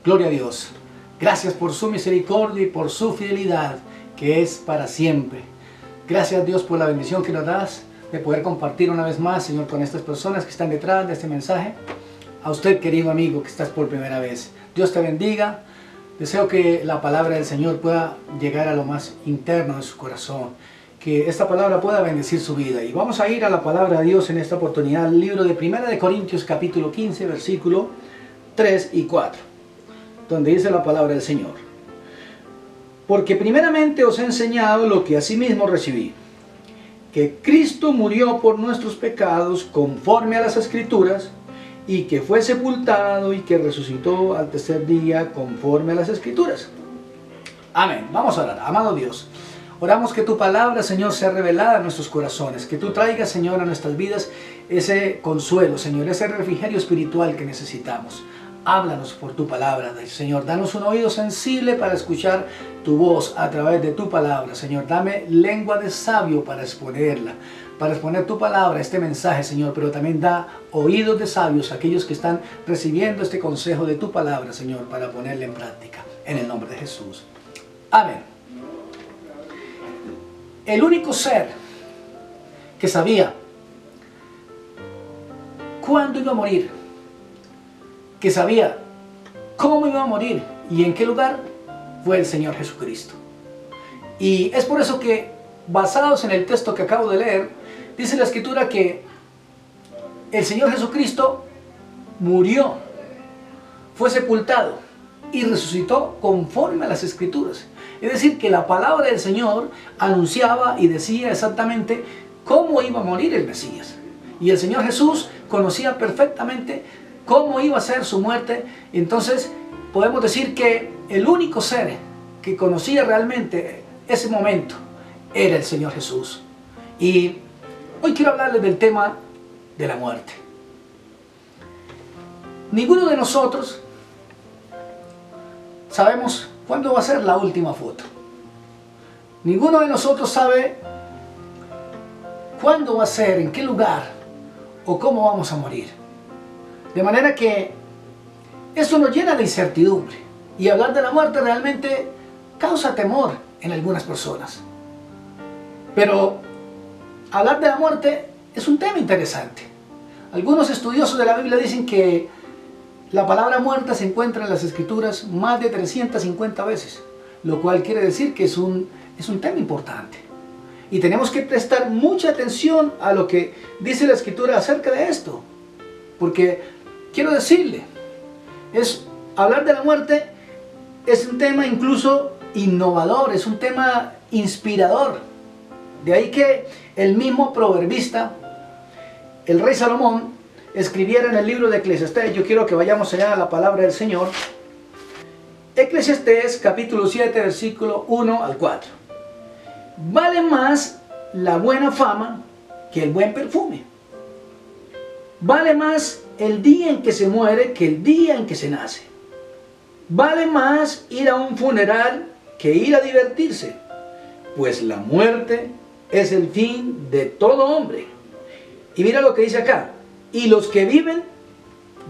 Gloria a Dios. Gracias por su misericordia y por su fidelidad, que es para siempre. Gracias a Dios por la bendición que nos das de poder compartir una vez más, Señor, con estas personas que están detrás de este mensaje. A usted, querido amigo, que estás por primera vez, Dios te bendiga. Deseo que la palabra del Señor pueda llegar a lo más interno de su corazón, que esta palabra pueda bendecir su vida. Y vamos a ir a la palabra de Dios en esta oportunidad, el libro de 1 de Corintios capítulo 15, versículo 3 y 4, donde dice la palabra del Señor: porque primeramente os he enseñado lo que asimismo recibí, que Cristo murió por nuestros pecados conforme a las Escrituras, y que fue sepultado y que resucitó al tercer día conforme a las Escrituras. Amén. Vamos a orar. Amado Dios, oramos que tu palabra, Señor, sea revelada en nuestros corazones, que tú traigas, Señor, a nuestras vidas ese consuelo, Señor, ese refrigerio espiritual que necesitamos. Háblanos por tu palabra, Señor. Danos un oído sensible para escuchar tu voz a través de tu palabra, Señor. Dame lengua de sabio para exponerla, para exponer tu palabra, este mensaje, Señor. Pero también da oídos de sabios a aquellos que están recibiendo este consejo de tu palabra, Señor, para ponerla en práctica. En el nombre de Jesús. Amén. El único ser que sabía cuándo iba a morir, que sabía cómo iba a morir y en qué lugar, fue el Señor Jesucristo. Y es por eso que, basados en el texto que acabo de leer, dice la Escritura que el Señor Jesucristo murió, fue sepultado y resucitó conforme a las Escrituras. Es decir, que la palabra del Señor anunciaba y decía exactamente cómo iba a morir el Mesías. Y el Señor Jesús conocía perfectamente cómo iba a ser su muerte. Entonces podemos decir que el único ser que conocía realmente ese momento era el Señor Jesús. Y hoy quiero hablarles del tema de la muerte. Ninguno de nosotros sabemos cuándo va a ser la última foto. Ninguno de nosotros sabe cuándo va a ser, en qué lugar o cómo vamos a morir. De manera que esto nos llena de incertidumbre, y hablar de la muerte realmente causa temor en algunas personas. Pero hablar de la muerte es un tema interesante. Algunos estudiosos de la Biblia dicen que la palabra muerte se encuentra en las Escrituras más de 350 veces, lo cual quiere decir que es un tema importante. Y tenemos que prestar mucha atención a lo que dice la Escritura acerca de esto, porque quiero decirle, hablar de la muerte es un tema incluso innovador, es un tema inspirador. De ahí que el mismo proverbista, el rey Salomón, escribiera en el libro de Eclesiastés. Yo quiero que vayamos allá a la palabra del Señor. Eclesiastés capítulo 7, versículo 1 al 4. Vale más la buena fama que el buen perfume. Vale más el día en que se muere que el día en que se nace. Vale más ir a un funeral que ir a divertirse, pues la muerte es el fin de todo hombre. Y mira lo que dice acá: y los que viven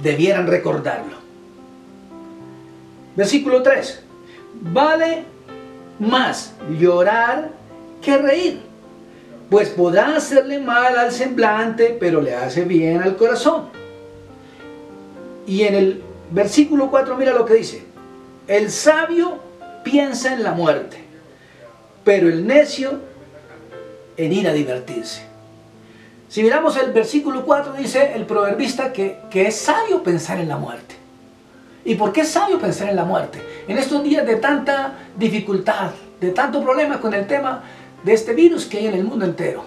debieran recordarlo. Versículo 3. Vale más llorar que reír, pues podrá hacerle mal al semblante, pero le hace bien al corazón. Y en el versículo 4 mira lo que dice: el sabio piensa en la muerte, pero el necio en ir a divertirse. Si miramos el versículo 4, dice el proverbista que es sabio pensar en la muerte. ¿Y por qué es sabio pensar en la muerte? En estos días de tanta dificultad, de tanto problema con el tema de este virus que hay en el mundo entero,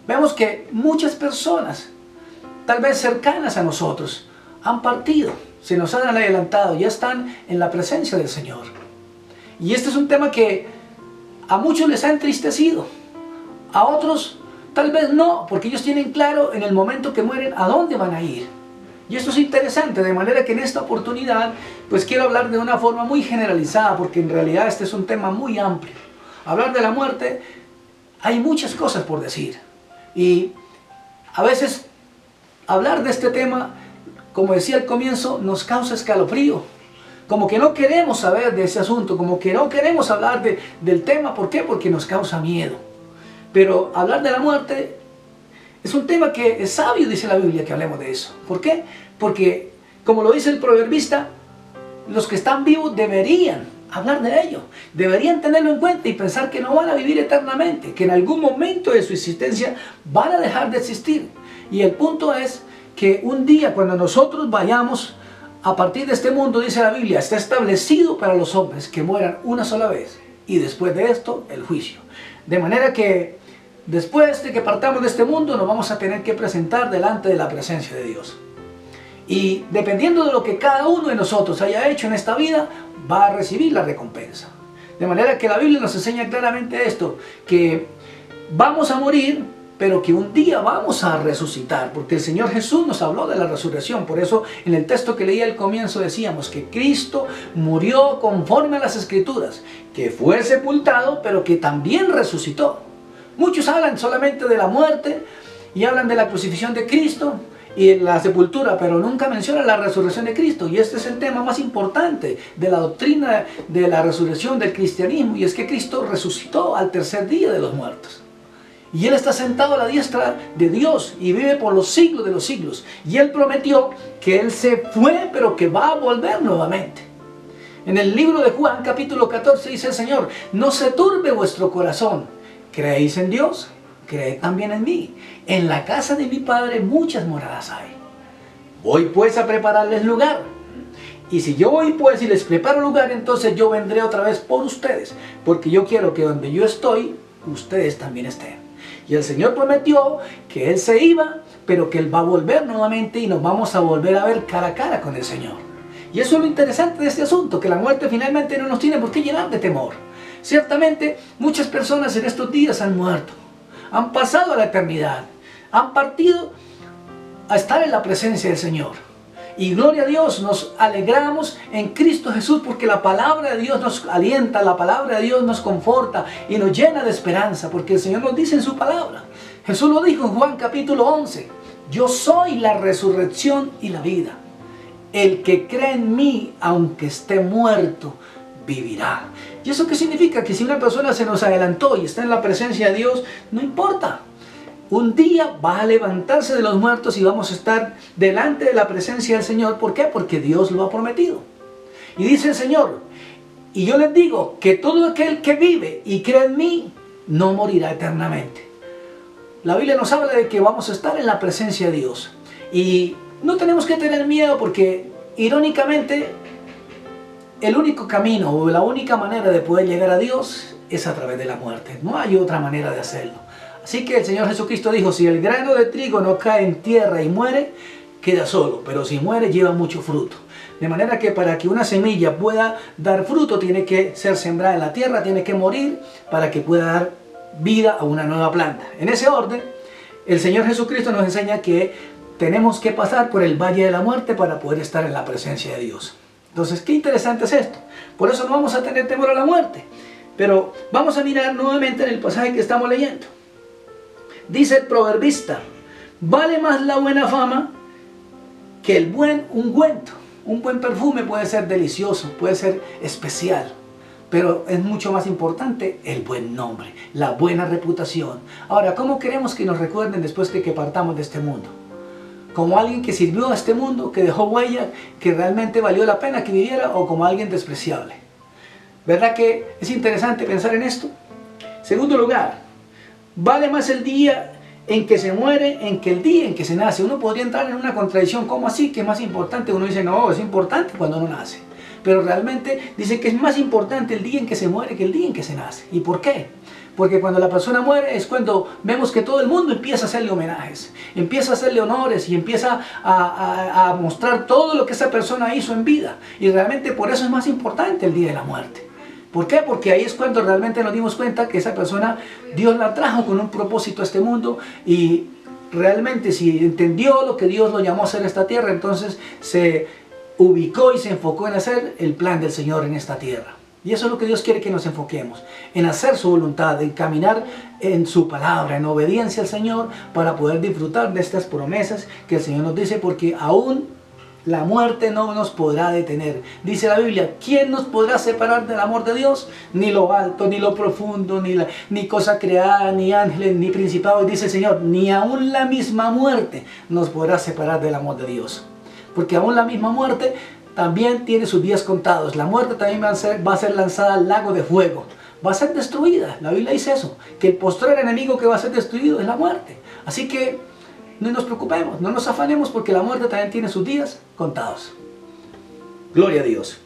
vemos que muchas personas, tal vez cercanas a nosotros, han partido, se nos han adelantado, ya están en la presencia del Señor. Y este es un tema que a muchos les ha entristecido, a otros tal vez no, porque ellos tienen claro en el momento que mueren a dónde van a ir. Y esto es interesante, de manera que en esta oportunidad pues quiero hablar de una forma muy generalizada, porque en realidad este es un tema muy amplio. Hablar de la muerte, hay muchas cosas por decir, y a veces hablar de este tema, como decía al comienzo, nos causa escalofrío, como que no queremos saber de ese asunto, como que no queremos hablar del tema. ¿Por qué? Porque nos causa miedo. Pero hablar de la muerte es un tema que es sabio, dice la Biblia, que hablemos de eso. ¿Por qué? Porque, como lo dice el proverbista, los que están vivos deberían hablar de ello, deberían tenerlo en cuenta y pensar que no van a vivir eternamente, que en algún momento de su existencia van a dejar de existir. Y el punto es que un día, cuando nosotros vayamos a partir de este mundo, dice la Biblia, está establecido para los hombres que mueran una sola vez y después de esto el juicio. De manera que después de que partamos de este mundo nos vamos a tener que presentar delante de la presencia de Dios. Y dependiendo de lo que cada uno de nosotros haya hecho en esta vida, va a recibir la recompensa. De manera que la Biblia nos enseña claramente esto, que vamos a morir, pero que un día vamos a resucitar, porque el Señor Jesús nos habló de la resurrección. Por eso en el texto que leí al comienzo decíamos que Cristo murió conforme a las Escrituras, que fue sepultado, pero que también resucitó. Muchos hablan solamente de la muerte y hablan de la crucifixión de Cristo y la sepultura, pero nunca mencionan la resurrección de Cristo. Y este es el tema más importante de la doctrina de la resurrección del cristianismo, y es que Cristo resucitó al tercer día de los muertos. Y Él está sentado a la diestra de Dios y vive por los siglos de los siglos. Y Él prometió que Él se fue, pero que va a volver nuevamente. En el libro de Juan, capítulo 14, dice el Señor: no se turbe vuestro corazón. ¿Creéis en Dios? Creed también en mí. En la casa de mi Padre muchas moradas hay. Voy pues a prepararles lugar. Y si yo voy pues y les preparo lugar, entonces yo vendré otra vez por ustedes, porque yo quiero que donde yo estoy, ustedes también estén. Y el Señor prometió que Él se iba, pero que Él va a volver nuevamente y nos vamos a volver a ver cara a cara con el Señor. Y eso es lo interesante de este asunto, que la muerte finalmente no nos tiene por qué llenar de temor. Ciertamente muchas personas en estos días han muerto, han pasado a la eternidad, han partido a estar en la presencia del Señor. Y gloria a Dios, nos alegramos en Cristo Jesús, porque la palabra de Dios nos alienta, la palabra de Dios nos conforta y nos llena de esperanza, porque el Señor nos dice en su palabra. Jesús lo dijo en Juan capítulo 11, yo soy la resurrección y la vida. El que cree en mí, aunque esté muerto, vivirá. ¿Y eso qué significa? Que si una persona se nos adelantó y está en la presencia de Dios, no importa. Un día va a levantarse de los muertos y vamos a estar delante de la presencia del Señor. ¿Por qué? Porque Dios lo ha prometido. Y dice el Señor, y yo les digo que todo aquel que vive y cree en mí, no morirá eternamente. La Biblia nos habla de que vamos a estar en la presencia de Dios. Y no tenemos que tener miedo, porque irónicamente el único camino o la única manera de poder llegar a Dios es a través de la muerte. No hay otra manera de hacerlo. Así que el Señor Jesucristo dijo, si el grano de trigo no cae en tierra y muere, queda solo, pero si muere lleva mucho fruto. De manera que para que una semilla pueda dar fruto, tiene que ser sembrada en la tierra, tiene que morir para que pueda dar vida a una nueva planta. En ese orden, el Señor Jesucristo nos enseña que tenemos que pasar por el valle de la muerte para poder estar en la presencia de Dios. Entonces, qué interesante es esto. Por eso no vamos a tener temor a la muerte. Pero vamos a mirar nuevamente en el pasaje que estamos leyendo. Dice el proverbista, vale más la buena fama que el buen ungüento. Un buen perfume puede ser delicioso, puede ser especial, pero es mucho más importante el buen nombre, la buena reputación. Ahora, ¿cómo queremos que nos recuerden después de que partamos de este mundo? ¿Como alguien que sirvió a este mundo, que dejó huella, que realmente valió la pena que viviera, o como alguien despreciable? ¿Verdad que es interesante pensar en esto? Segundo lugar, vale más el día en que se muere en que el día en que se nace. Uno podría entrar en una contradicción. ¿Cómo así? ¿Qué es más importante? Uno dice, no, es importante cuando uno nace. Pero realmente dice que es más importante el día en que se muere que el día en que se nace. ¿Y por qué? Porque cuando la persona muere es cuando vemos que todo el mundo empieza a hacerle homenajes, empieza a hacerle honores y empieza a mostrar todo lo que esa persona hizo en vida. Y realmente por eso es más importante el día de la muerte. ¿Por qué? Porque ahí es cuando realmente nos dimos cuenta que esa persona, Dios la trajo con un propósito a este mundo, y realmente si entendió lo que Dios lo llamó a hacer en esta tierra, entonces se ubicó y se enfocó en hacer el plan del Señor en esta tierra. Y eso es lo que Dios quiere que nos enfoquemos, en hacer su voluntad, en caminar en su palabra, en obediencia al Señor, para poder disfrutar de estas promesas que el Señor nos dice, porque aún La muerte no nos podrá detener. Dice la Biblia, ¿quién nos podrá separar del amor de Dios? Ni lo alto, ni lo profundo, ni cosa creada, ni ángeles, ni principados. Dice el Señor, ni aún la misma muerte nos podrá separar del amor de Dios. Porque aún la misma muerte también tiene sus días contados. La muerte también va a ser lanzada al lago de fuego. Va a ser destruida. La Biblia dice eso, que el postrer enemigo que va a ser destruido es la muerte. Así que no nos preocupemos, no nos afanemos, porque la muerte también tiene sus días contados. Gloria a Dios.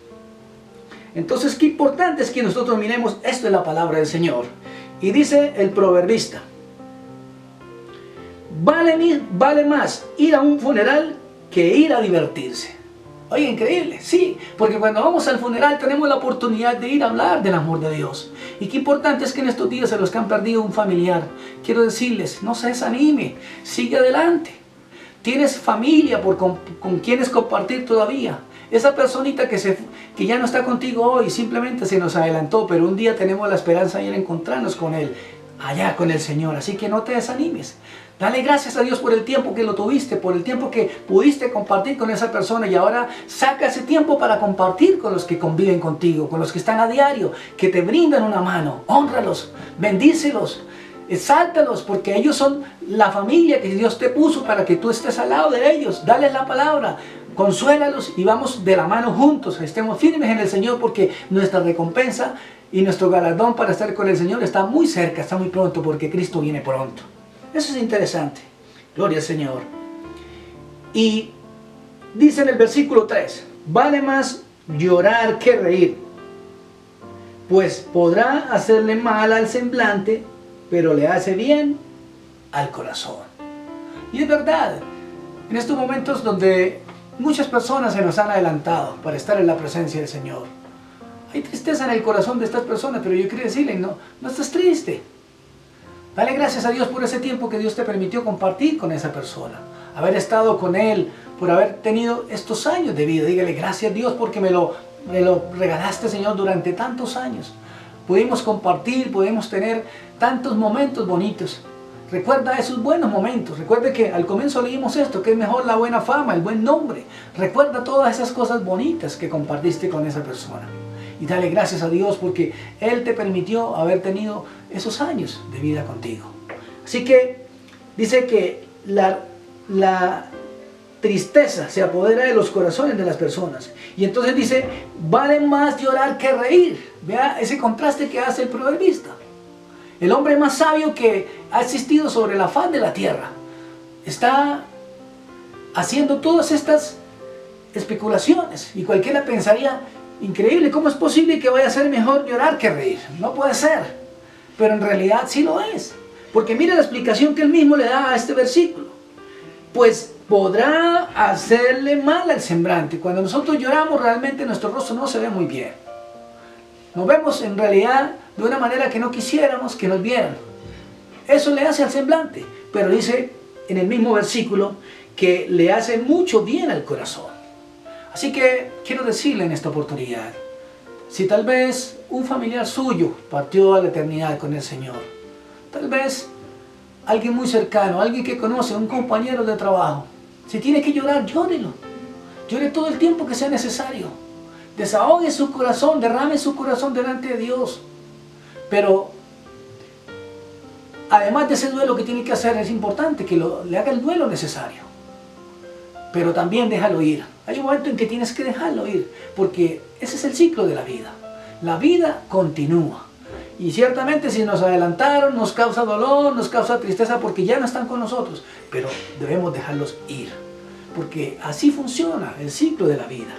Entonces, qué importante es que nosotros miremos esto en la palabra del Señor. Y dice el proverbista, vale más ir a un funeral que ir a divertirse. Oye, increíble, sí, porque cuando vamos al funeral tenemos la oportunidad de ir a hablar del amor de Dios. Y qué importante es que en estos días, a los que han perdido un familiar, quiero decirles, no se desanime, sigue adelante. Tienes familia con quienes compartir todavía. Esa personita que ya no está contigo hoy, simplemente se nos adelantó, pero un día tenemos la esperanza de ir a encontrarnos con Él, allá con el Señor. Así que no te desanimes. Dale gracias a Dios por el tiempo que lo tuviste, por el tiempo que pudiste compartir con esa persona, y ahora saca ese tiempo para compartir con los que conviven contigo, con los que están a diario, que te brindan una mano. Hónralos, bendícelos, exáltalos, porque ellos son la familia que Dios te puso para que tú estés al lado de ellos. Dale la palabra, consuélalos y vamos de la mano juntos. Estemos firmes en el Señor, porque nuestra recompensa y nuestro galardón para estar con el Señor está muy cerca, está muy pronto, porque Cristo viene pronto. Eso es interesante. Gloria al Señor. Y dice en el versículo 3, vale más llorar que reír, pues podrá hacerle mal al semblante, pero le hace bien al corazón. Y es verdad, en estos momentos donde muchas personas se nos han adelantado para estar en la presencia del Señor, hay tristeza en el corazón de estas personas, pero yo quiero decirle, no estás triste. Dale gracias a Dios por ese tiempo que Dios te permitió compartir con esa persona, haber estado con Él, por haber tenido estos años de vida. Dígale gracias a Dios porque me lo regalaste, Señor, durante tantos años. Pudimos compartir, pudimos tener tantos momentos bonitos. Recuerda esos buenos momentos. Recuerde que al comienzo leímos esto, que es mejor la buena fama, el buen nombre. Recuerda todas esas cosas bonitas que compartiste con esa persona. Y dale gracias a Dios porque Él te permitió haber tenido esos años de vida contigo. Así que dice que la tristeza se apodera de los corazones de las personas. Y entonces dice, vale más llorar que reír. Vea ese contraste que hace el proverbista. El hombre más sabio que ha existido sobre la faz de la tierra está haciendo todas estas especulaciones. Y cualquiera pensaría, increíble, ¿cómo es posible que vaya a ser mejor llorar que reír? No puede ser. Pero en realidad sí lo es. Porque mira la explicación que él mismo le da a este versículo. Pues podrá hacerle mal al semblante. Cuando nosotros lloramos, realmente nuestro rostro no se ve muy bien. Nos vemos en realidad de una manera que no quisiéramos que nos vieran. Eso le hace al semblante. Pero dice en el mismo versículo que le hace mucho bien al corazón. Así que quiero decirle en esta oportunidad, si tal vez un familiar suyo partió a la eternidad con el Señor, tal vez alguien muy cercano, alguien que conoce, un compañero de trabajo, si tiene que llorar, llórelo. Llore todo el tiempo que sea necesario. Desahogue su corazón, derrame su corazón delante de Dios. Pero además de ese duelo que tiene que hacer, es importante que le haga el duelo necesario. Pero también déjalo ir. Hay un momento en que tienes que dejarlo ir, porque ese es el ciclo de la vida. La vida continúa. Y ciertamente si nos adelantaron, nos causa dolor, nos causa tristeza porque ya no están con nosotros. Pero debemos dejarlos ir, porque así funciona el ciclo de la vida.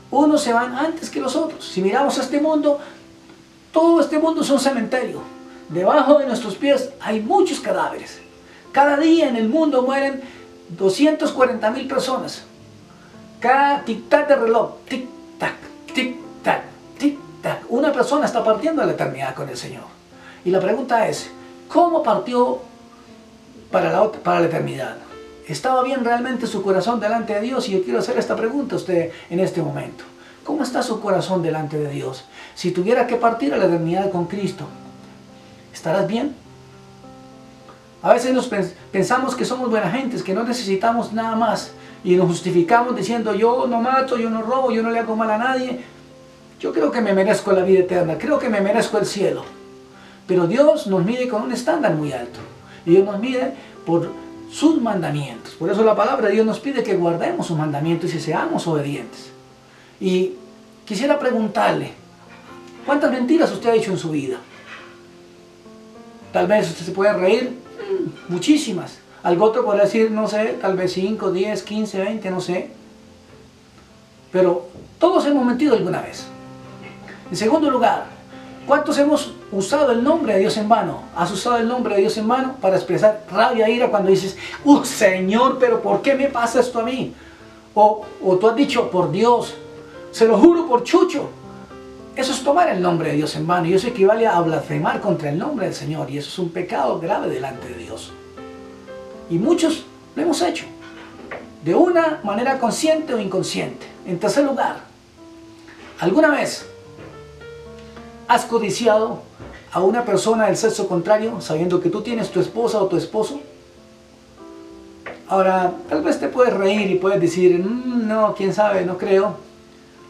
Unos se van antes que los otros. Si miramos a este mundo, todo este mundo es un cementerio. Debajo de nuestros pies hay muchos cadáveres. Cada día en el mundo mueren 240.000 personas. Cada tic-tac de reloj, tic-tac, tic-tac, tic-tac, una persona está partiendo a la eternidad con el Señor. Y la pregunta es, ¿cómo partió para la eternidad? ¿Estaba bien realmente su corazón delante de Dios? Y yo quiero hacer esta pregunta a usted en este momento. ¿Cómo está su corazón delante de Dios? Si tuviera que partir a la eternidad con Cristo, ¿estarás bien? A veces pensamos que somos buenas gentes, que no necesitamos nada más. Y nos justificamos diciendo, yo no mato, yo no robo, yo no le hago mal a nadie. Yo creo que me merezco la vida eterna, creo que me merezco el cielo. Pero Dios nos mide con un estándar muy alto. Y Dios nos mide por sus mandamientos. Por eso la palabra de Dios nos pide que guardemos sus mandamientos y que seamos obedientes. Y quisiera preguntarle, ¿cuántas mentiras usted ha dicho en su vida? Tal vez usted se puede reír, muchísimas. Algo otro podría decir, no sé, tal vez 5, 10, 15, 20, no sé. Pero todos hemos mentido alguna vez. En segundo lugar, ¿cuántos hemos usado el nombre de Dios en vano? ¿Has usado el nombre de Dios en vano para expresar rabia, ira cuando dices, Señor, pero ¿por qué me pasa esto a mí? O tú has dicho, por Dios, se lo juro por Chucho. Eso es tomar el nombre de Dios en vano y eso equivale a blasfemar contra el nombre del Señor y eso es un pecado grave delante de Dios. Y muchos lo hemos hecho, de una manera consciente o inconsciente. En tercer lugar, ¿alguna vez has codiciado a una persona del sexo contrario sabiendo que tú tienes tu esposa o tu esposo? Ahora, tal vez te puedes reír y puedes decir, no, quién sabe, no creo.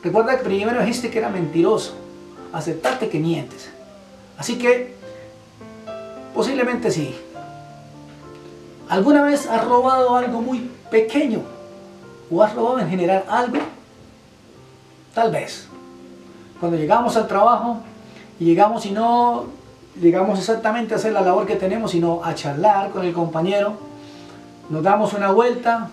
Recuerda que primero dijiste que era mentiroso. Aceptaste que mientes. Así que, posiblemente sí. ¿Alguna vez has robado algo muy pequeño? ¿O has robado en general algo? Tal vez. Cuando llegamos al trabajo y llegamos y no llegamos exactamente a hacer la labor que tenemos, sino a charlar con el compañero, nos damos una vuelta,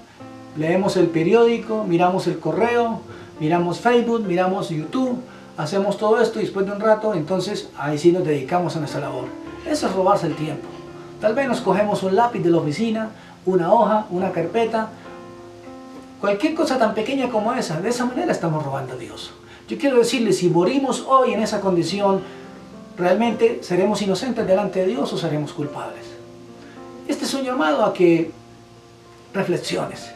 leemos el periódico, miramos el correo, miramos Facebook, miramos YouTube, hacemos todo esto y después de un rato, entonces ahí sí nos dedicamos a nuestra labor. Eso es robarse el tiempo. Tal vez nos cogemos un lápiz de la oficina, una hoja, una carpeta, cualquier cosa tan pequeña como esa. De esa manera estamos robando a Dios. Yo quiero decirles, si morimos hoy en esa condición, ¿realmente seremos inocentes delante de Dios o seremos culpables? Este es un llamado a que reflexiones.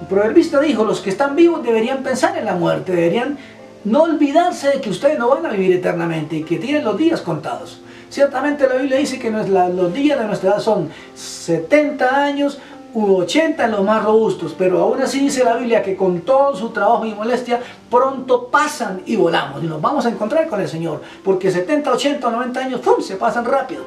El proverbista dijo, los que están vivos deberían pensar en la muerte, deberían no olvidarse de que ustedes no van a vivir eternamente y que tienen los días contados. Ciertamente la Biblia dice que los días de nuestra edad son 70 años u 80 en los más robustos, pero aún así dice la Biblia que con todo su trabajo y molestia pronto pasan y volamos y nos vamos a encontrar con el Señor, porque 70, 80 o 90 años ¡pum!, se pasan rápido.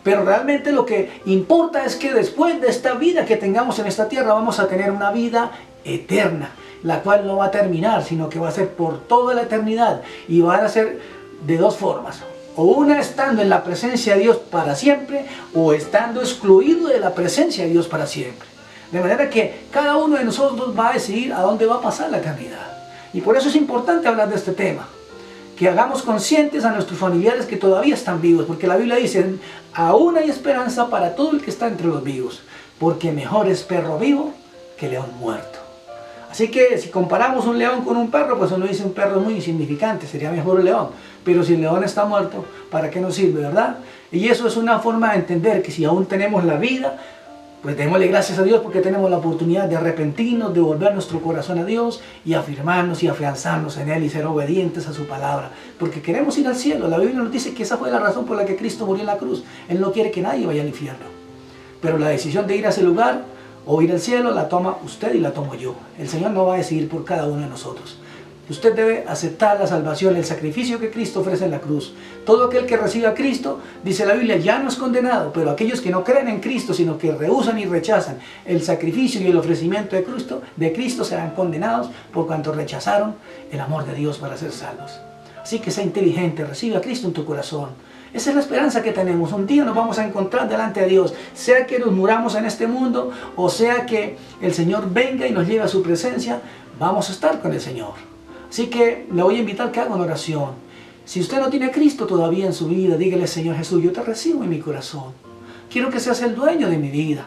Pero realmente lo que importa es que después de esta vida que tengamos en esta tierra vamos a tener una vida eterna, la cual no va a terminar, sino que va a ser por toda la eternidad y va a ser de dos formas. O una estando en la presencia de Dios para siempre, o estando excluido de la presencia de Dios para siempre. De manera que cada uno de nosotros va a decidir a dónde va a pasar la eternidad. Y por eso es importante hablar de este tema. Que hagamos conscientes a nuestros familiares que todavía están vivos. Porque la Biblia dice, aún hay esperanza para todo el que está entre los vivos. Porque mejor es perro vivo que león muerto. Así que si comparamos un león con un perro, pues uno dice un perro es muy insignificante, sería mejor un león. Pero si el león está muerto, ¿para qué nos sirve, verdad? Y eso es una forma de entender que si aún tenemos la vida, pues démosle gracias a Dios porque tenemos la oportunidad de arrepentirnos, de volver nuestro corazón a Dios y afirmarnos y afianzarnos en Él y ser obedientes a su palabra. Porque queremos ir al cielo. La Biblia nos dice que esa fue la razón por la que Cristo murió en la cruz. Él no quiere que nadie vaya al infierno. Pero la decisión de ir a ese lugar o ir al cielo la toma usted y la tomo yo. El Señor no va a decidir por cada uno de nosotros. Usted debe aceptar la salvación, el sacrificio que Cristo ofrece en la cruz. Todo aquel que recibe a Cristo, dice la Biblia, ya no es condenado, pero aquellos que no creen en Cristo, sino que rehúsan y rechazan el sacrificio y el ofrecimiento de Cristo serán condenados por cuanto rechazaron el amor de Dios para ser salvos. Así que sea inteligente, recibe a Cristo en tu corazón. Esa es la esperanza que tenemos. Un día nos vamos a encontrar delante de Dios, sea que nos muramos en este mundo o sea que el Señor venga y nos lleve a su presencia, vamos a estar con el Señor. Así que le voy a invitar que haga una oración. Si usted no tiene a Cristo todavía en su vida, dígale, Señor Jesús, yo te recibo en mi corazón. Quiero que seas el dueño de mi vida.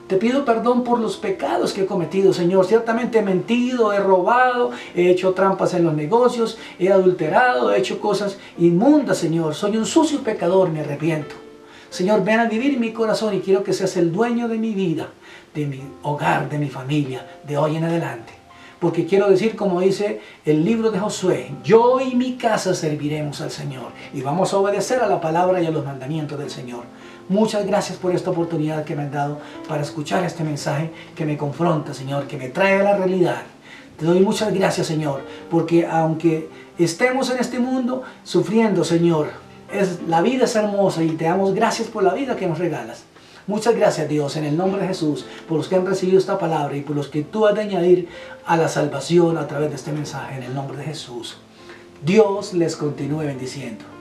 Te pido perdón por los pecados que he cometido, Señor. Ciertamente he mentido, he robado, he hecho trampas en los negocios, he adulterado, he hecho cosas inmundas, Señor. Soy un sucio pecador, me arrepiento. Señor, ven a vivir en mi corazón y quiero que seas el dueño de mi vida, de mi hogar, de mi familia, de hoy en adelante. Porque quiero decir, como dice el libro de Josué, yo y mi casa serviremos al Señor. Y vamos a obedecer a la palabra y a los mandamientos del Señor. Muchas gracias por esta oportunidad que me han dado para escuchar este mensaje que me confronta, Señor, que me trae a la realidad. Te doy muchas gracias, Señor, porque aunque estemos en este mundo sufriendo, Señor, la vida es hermosa y te damos gracias por la vida que nos regalas. Muchas gracias, Dios, en el nombre de Jesús, por los que han recibido esta palabra y por los que tú has de añadir a la salvación a través de este mensaje, en el nombre de Jesús. Dios les continúe bendiciendo.